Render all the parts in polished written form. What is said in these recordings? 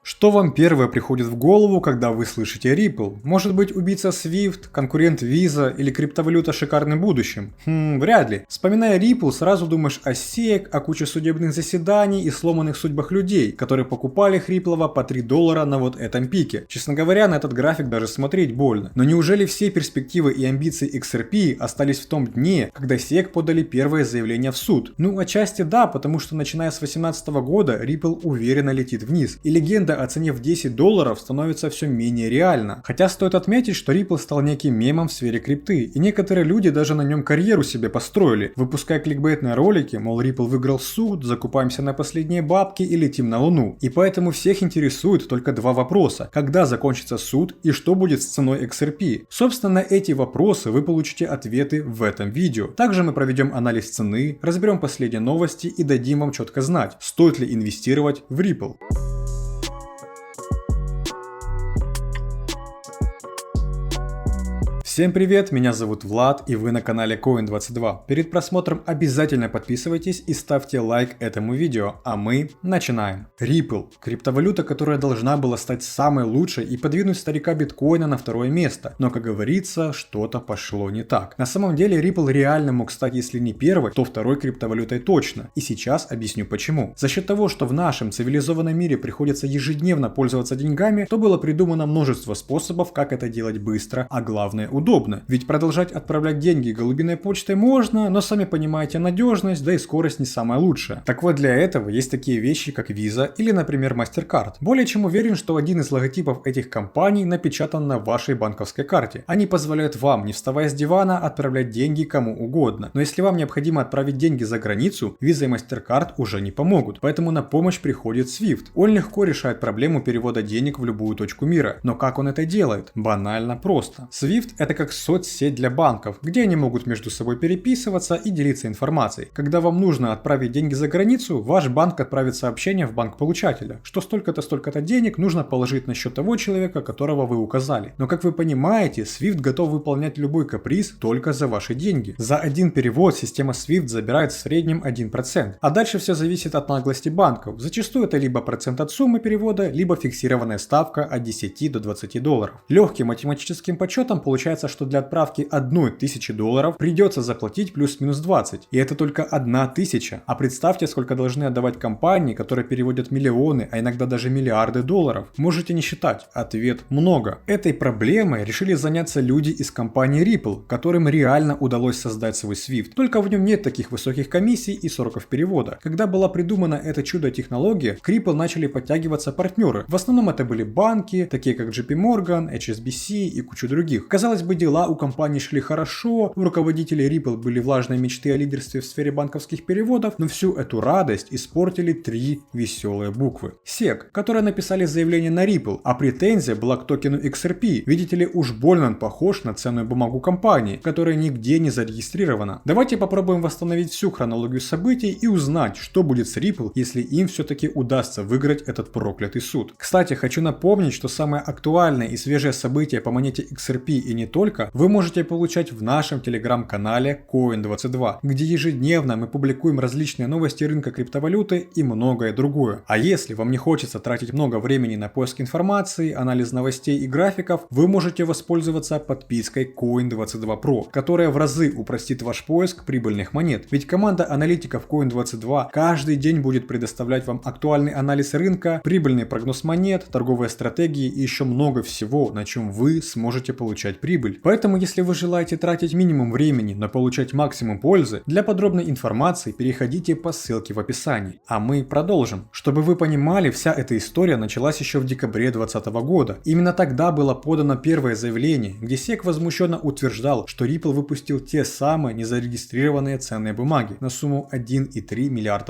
Что вам первое приходит в голову, когда вы слышите Ripple? Может быть, убийца Swift, конкурент Visa или криптовалюта с шикарным будущим? Вряд ли. Вспоминая Ripple, сразу думаешь о SEC, о куче судебных заседаний и сломанных судьбах людей, которые покупали хриплого по $3 на вот этом пике. Честно говоря, на этот график даже смотреть больно. Но неужели все перспективы и амбиции XRP остались в том дне, когда SEC подали первое заявление в суд? Ну, отчасти да, потому что начиная с 2018 года Ripple уверенно летит вниз, и легенда о цене в $10 становится все менее реально. Хотя стоит отметить, что Ripple стал неким мемом в сфере крипты, и некоторые люди даже на нем карьеру себе построили, выпуская кликбейтные ролики, мол, Ripple выиграл суд, закупаемся на последние бабки и летим на Луну. И поэтому всех интересует только два вопроса: когда закончится суд и что будет с ценой XRP? Собственно, на эти вопросы вы получите ответы в этом видео. Также мы проведем анализ цены, разберем последние новости и дадим вам четко знать, стоит ли инвестировать в Ripple. Всем привет, меня зовут Влад и вы на канале Coin22. Перед просмотром обязательно подписывайтесь и ставьте лайк этому видео, а мы начинаем. Ripple – криптовалюта, которая должна была стать самой лучшей и подвинуть старика биткоина на второе место, но, как говорится, что-то пошло не так. На самом деле Ripple реально мог стать, если не первой, то второй криптовалютой точно, и сейчас объясню почему. За счет того, что в нашем цивилизованном мире приходится ежедневно пользоваться деньгами, то было придумано множество способов, как это делать быстро, а главное удобно. Ведь продолжать отправлять деньги голубиной почтой можно, но сами понимаете, надежность, да и скорость не самая лучшая. Так вот, для этого есть такие вещи, как Visa или, например, MasterCard. Более чем уверен, что один из логотипов этих компаний напечатан на вашей банковской карте. Они позволяют вам, не вставая с дивана, отправлять деньги кому угодно. Но если вам необходимо отправить деньги за границу, Visa и MasterCard уже не помогут. Поэтому на помощь приходит Swift. Он легко решает проблему перевода денег в любую точку мира. Но как он это делает? Банально просто. Swift — это как соцсеть для банков, где они могут между собой переписываться и делиться информацией. Когда вам нужно отправить деньги за границу, ваш банк отправит сообщение в банк получателя, что столько-то денег нужно положить на счет того человека, которого вы указали. Но как вы понимаете, Swift готов выполнять любой каприз только за ваши деньги. За один перевод система Swift забирает в среднем 1%. А дальше все зависит от наглости банков. Зачастую это либо процент от суммы перевода, либо фиксированная ставка от 10 до $20. Легким математическим подсчетом получается, что для отправки $1000 придется заплатить плюс-минус 20. И это только 1000. А представьте, сколько должны отдавать компании, которые переводят миллионы, а иногда даже миллиарды долларов. Можете не считать. Ответ – много. Этой проблемой решили заняться люди из компании Ripple, которым реально удалось создать свой Swift. Только в нем нет таких высоких комиссий и сроков перевода. Когда была придумана эта чудо-технология, к Ripple начали подтягиваться партнеры. В основном это были банки, такие как JP Morgan, HSBC и кучу других. Казалось бы, дела у компании шли хорошо, у руководителей Ripple были влажные мечты о лидерстве в сфере банковских переводов, но всю эту радость испортили три веселые буквы. SEC, которые написали заявление на Ripple, а претензия была к токену XRP. Видите ли, уж больно он похож на ценную бумагу компании, которая нигде не зарегистрирована. Давайте попробуем восстановить всю хронологию событий и узнать, что будет с Ripple, если им все-таки удастся выиграть этот проклятый суд. Кстати, хочу напомнить, что самое актуальное и свежее событие по монете XRP и не только вы можете получать в нашем телеграм-канале Coin22, где ежедневно мы публикуем различные новости рынка криптовалюты и многое другое. А если вам не хочется тратить много времени на поиск информации, анализ новостей и графиков, вы можете воспользоваться подпиской Coin22 Pro, которая в разы упростит ваш поиск прибыльных монет. Ведь команда аналитиков Coin22 каждый день будет предоставлять вам актуальный анализ рынка, прибыльный прогноз монет, торговые стратегии и еще много всего, на чем вы сможете получать прибыль. Поэтому, если вы желаете тратить минимум времени, но получать максимум пользы, для подробной информации переходите по ссылке в описании. А мы продолжим. Чтобы вы понимали, вся эта история началась еще в декабре 2020 года. Именно тогда было подано первое заявление, где SEC возмущенно утверждал, что Ripple выпустил те самые незарегистрированные ценные бумаги на сумму $1,3 миллиарда.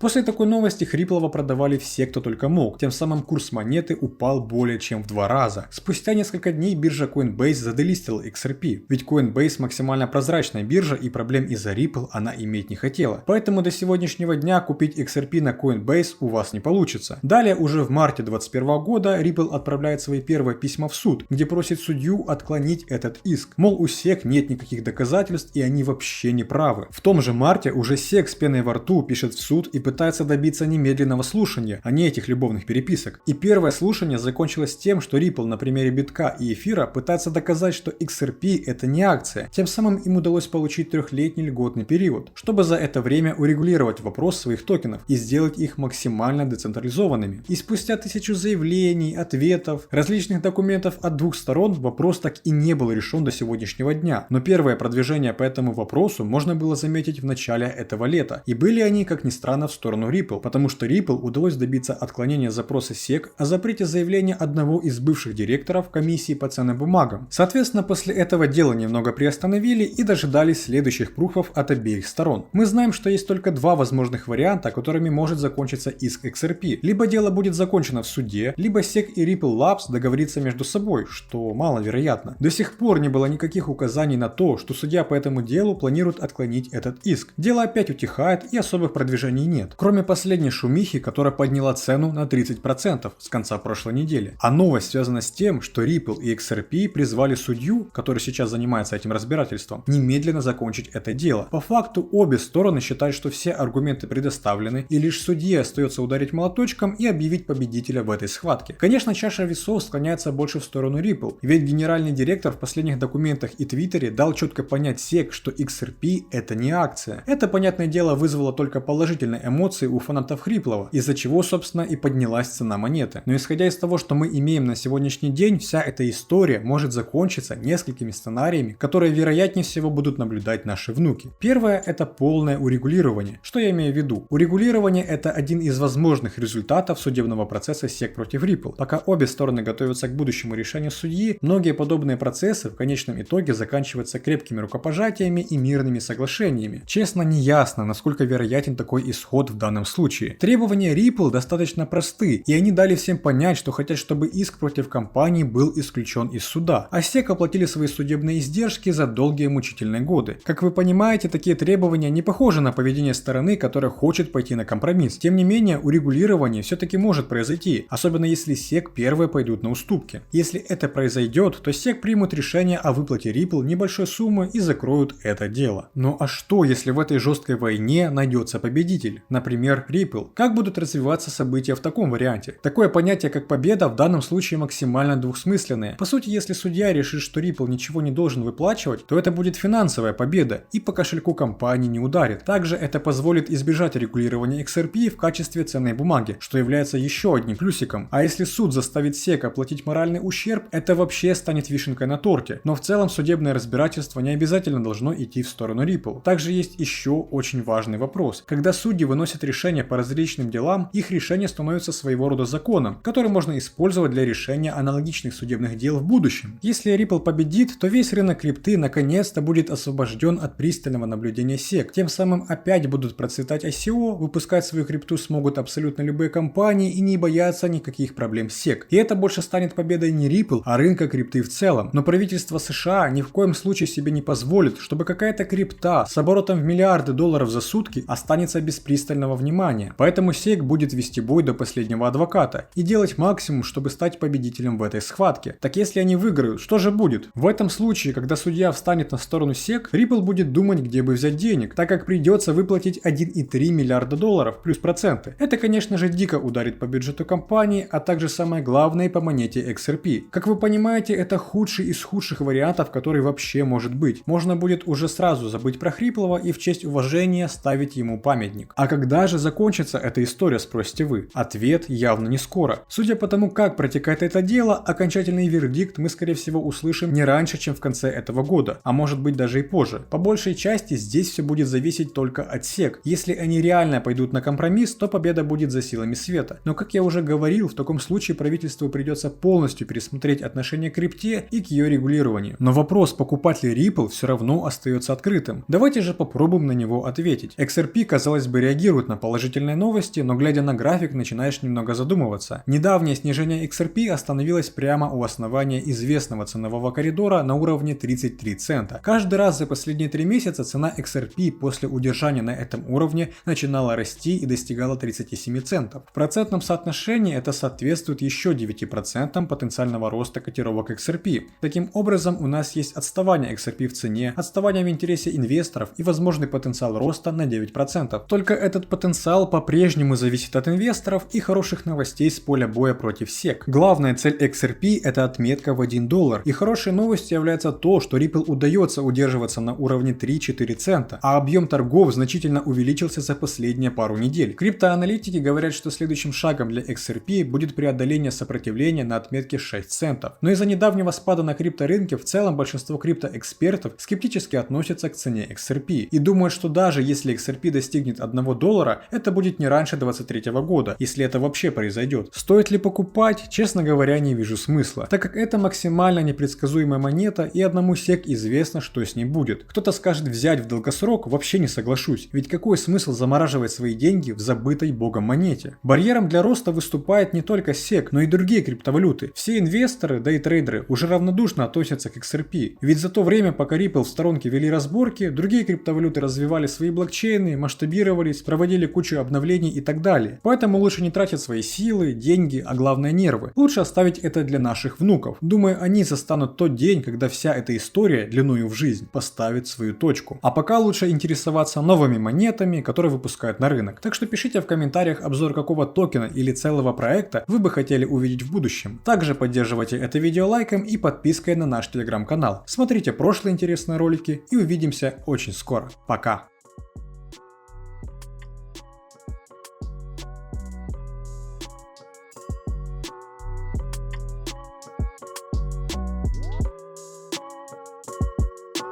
После такой новости Ripple продавали все, кто только мог. Тем самым курс монеты упал более чем в 2 раза. Спустя несколько дней биржа Coinbase заделистила делистила XRP, ведь Coinbase максимально прозрачная биржа и проблем из-за Ripple она иметь не хотела. Поэтому до сегодняшнего дня купить XRP на Coinbase у вас не получится. Далее уже в марте 2021 года Ripple отправляет свои первые письма в суд, где просит судью отклонить этот иск. Мол, у SEC нет никаких доказательств и они вообще не правы. В том же марте уже SEC с пеной во рту пишет в суд и пытается добиться немедленного слушания, а не этих любовных переписок. И первое слушание закончилось тем, что Ripple на примере битка и эфира пытается доказать, что XRP это не акция. Тем самым им удалось получить трехлетний льготный период, чтобы за это время урегулировать вопрос своих токенов и сделать их максимально децентрализованными. И спустя 1000 заявлений, ответов, различных документов от двух сторон вопрос так и не был решен до сегодняшнего дня. Но первое продвижение по этому вопросу можно было заметить в начале этого лета. И были они, как ни странно, в сторону Ripple, потому что Ripple удалось добиться отклонения запроса SEC о запрете заявления одного из бывших директоров комиссии по ценным бумагам. Соответственно, после этого дело немного приостановили и дожидались следующих пруфов от обеих сторон. Мы знаем, что есть только два возможных варианта, которыми может закончиться иск XRP. Либо дело будет закончено в суде, либо SEC и Ripple Labs договорятся между собой, что маловероятно. До сих пор не было никаких указаний на то, что судья по этому делу планирует отклонить этот иск. Дело опять утихает и особых продвижений нет. Кроме последней шумихи, которая подняла цену на 30% с конца прошлой недели. А новость связана с тем, что Ripple и XRP призвали судью, который сейчас занимается этим разбирательством, немедленно закончить это дело. По факту обе стороны считают, что все аргументы предоставлены, и лишь судье остается ударить молоточком и объявить победителя в этой схватке. Конечно, чаша весов склоняется больше в сторону Ripple, ведь генеральный директор в последних документах и твиттере дал четко понять SEC, что XRP это не акция. Это, понятное дело, вызвало только положительные эмоции у фанатов Ripple, из-за чего, собственно, и поднялась цена монеты. Но исходя из того, что мы имеем на сегодняшний день, вся эта история может закончиться несколькими сценариями, которые вероятнее всего будут наблюдать наши внуки. Первое – это полное урегулирование. Что я имею в виду? Урегулирование – это один из возможных результатов судебного процесса SEC против Ripple. Пока обе стороны готовятся к будущему решению судьи, многие подобные процессы в конечном итоге заканчиваются крепкими рукопожатиями и мирными соглашениями. Честно, не ясно, насколько вероятен такой исход в данном случае. Требования Ripple достаточно просты, и они дали всем понять, что хотят, чтобы иск против компании был исключен из суда, а SEC оплатили свои судебные издержки за долгие мучительные годы. Как вы понимаете, такие требования не похожи на поведение стороны, которая хочет пойти на компромисс. Тем не менее, урегулирование все-таки может произойти, особенно если SEC первые пойдут на уступки. Если это произойдет, то SEC примут решение о выплате Ripple небольшой суммы и закроют это дело. Ну а что, если в этой жесткой войне найдется победитель? Например, Ripple. Как будут развиваться события в таком варианте? Такое понятие, как победа, в данном случае максимально двухсмысленное. По сути, если судья решит, что Ripple ничего не должен выплачивать, то это будет финансовая победа и по кошельку компании не ударит. Также это позволит избежать регулирования XRP в качестве ценной бумаги, что является еще одним плюсиком. А если суд заставит SEC оплатить моральный ущерб, это вообще станет вишенкой на торте. Но в целом судебное разбирательство не обязательно должно идти в сторону Ripple. Также есть еще очень важный вопрос. Когда судьи выносят решения по различным делам, их решение становится своего рода законом, который можно использовать для решения аналогичных судебных дел в будущем. Если Ripple победит, то весь рынок крипты наконец-то будет освобожден от пристального наблюдения SEC. Тем самым опять будут процветать ICO, выпускать свою крипту смогут абсолютно любые компании и не бояться никаких проблем с SEC. И это больше станет победой не Ripple, а рынка крипты в целом. Но правительство США ни в коем случае себе не позволит, чтобы какая-то крипта с оборотом в миллиарды долларов за сутки останется без пристального внимания. Поэтому SEC будет вести бой до последнего адвоката и делать максимум, чтобы стать победителем в этой схватке. Так если они выиграют, что же будет? В этом случае, когда судья встанет на сторону SEC, Ripple будет думать, где бы взять денег, так как придется выплатить 1,3 миллиарда долларов плюс проценты. Это, конечно же, дико ударит по бюджету компании, а также самое главное по монете XRP. Как вы понимаете, это худший из худших вариантов, который вообще может быть. Можно будет уже сразу забыть про Хриплова и в честь уважения ставить ему памятник. А когда же закончится эта история, спросите вы? Ответ явно не скоро. Судя по тому, как протекает это дело, окончательный вердикт мы, скорее всего, услышим не раньше, чем в конце этого года, а может быть даже и позже. По большей части здесь все будет зависеть только от SEC. Если они реально пойдут на компромисс, то победа будет за силами света. Но, как я уже говорил, в таком случае правительству придется полностью пересмотреть отношение к крипте и к ее регулированию. Но вопрос, покупать ли Ripple, все равно остается открытым. Давайте же попробуем на него ответить. XRP, казалось бы, реагирует на положительные новости, но глядя на график, начинаешь немного задумываться. Недавнее снижение XRP остановилось прямо у основания известного ценового правого коридора на уровне 33 цента. Каждый раз за последние 3 месяца цена XRP после удержания на этом уровне начинала расти и достигала 37 центов. В процентном соотношении это соответствует еще 9% потенциального роста котировок XRP. Таким образом, у нас есть отставание XRP в цене, отставание в интересе инвесторов и возможный потенциал роста на 9%. Только этот потенциал по-прежнему зависит от инвесторов и хороших новостей с поля боя против SEC. Главная цель XRP – это отметка в $1, и хорошей новостью является то, что Ripple удается удерживаться на уровне 3-4 цента, а объем торгов значительно увеличился за последние пару недель. Криптоаналитики говорят, что следующим шагом для XRP будет преодоление сопротивления на отметке 6 центов. Но из-за недавнего спада на крипторынке в целом большинство криптоэкспертов скептически относятся к цене XRP и думают, что даже если XRP достигнет $1, это будет не раньше 2023 года, если это вообще произойдет. Стоит ли покупать? Честно говоря, не вижу смысла, так как это максимально непредсказуемая монета и одному SEC известно, что с ней будет. Кто-то скажет взять в долгосрок, вообще не соглашусь, ведь какой смысл замораживать свои деньги в забытой богом монете? Барьером для роста выступает не только SEC, но и другие криптовалюты. Все инвесторы, да и трейдеры уже равнодушно относятся к XRP, ведь за то время, пока Ripple в сторонке вели разборки, другие криптовалюты развивали свои блокчейны, масштабировались, проводили кучу обновлений и так далее. Поэтому лучше не тратить свои силы, деньги, а главное нервы. Лучше оставить это для наших внуков. Думаю, они застанут тот день, когда вся эта история длиною в жизнь поставит свою точку. А пока лучше интересоваться новыми монетами, которые выпускают на рынок. Так что пишите в комментариях обзор какого токена или целого проекта вы бы хотели увидеть в будущем. Также поддерживайте это видео лайком и подпиской на наш телеграм-канал. Смотрите прошлые интересные ролики и увидимся очень скоро. Пока!